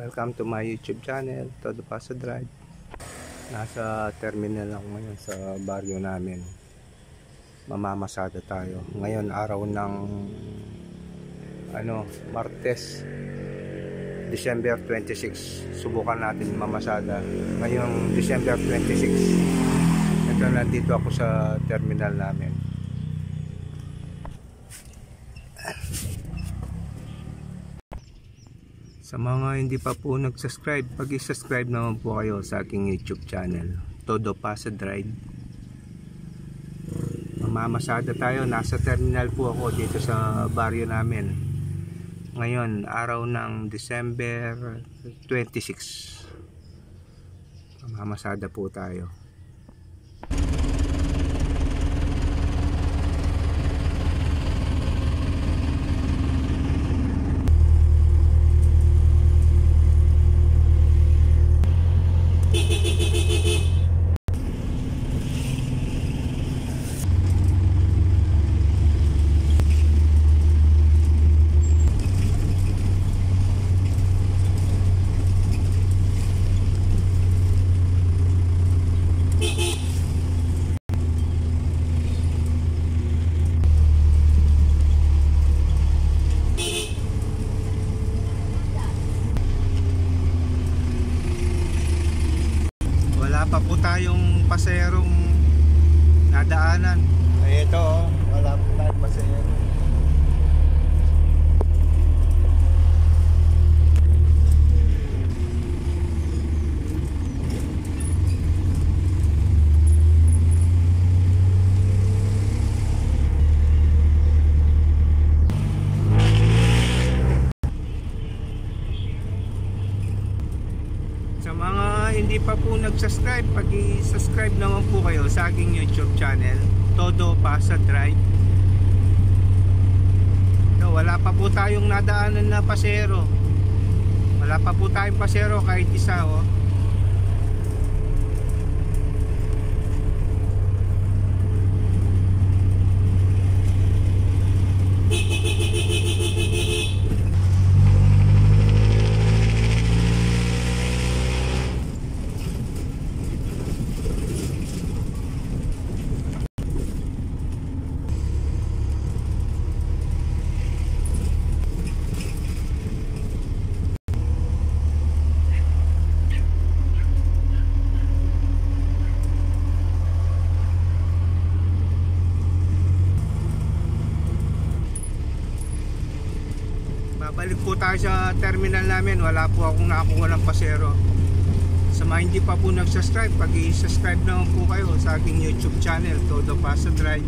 Welcome to my YouTube channel, Todo Paso Drive. Nasa terminal ako ngayon sa baryo namin. Mamamasada tayo. Ngayon araw ng Martes, December 26. Subukan natin mamasada. Ngayong December 26. Ito, nandito ako sa terminal namin. Sa mga hindi pa po nag-subscribe, pag-subscribe naman po kayo sa aking YouTube channel, Todo Paso Drive. Mamamasada tayo, nasa terminal po ako dito sa baryo namin. Ngayon, araw ng December 26. Mamamasada po tayo. Pa po tayong paserong nadaanan. Ay, ito wala po tayong pasero. Sa mga hindi pa po nag-subscribe, pag-i-subscribe naman po kayo sa aking YouTube channel, Todo Paso Drive. So, wala pa po tayong nadaanan na pasero. Wala pa po tayong pasero kahit isa, oh. Babalik po tayo sa terminal namin. Wala po akong nakakuha ng pasero. Sa mga hindi pa po nag-subscribe, pag-i-subscribe naman po kayo sa aking YouTube channel, Todo Paso Drive.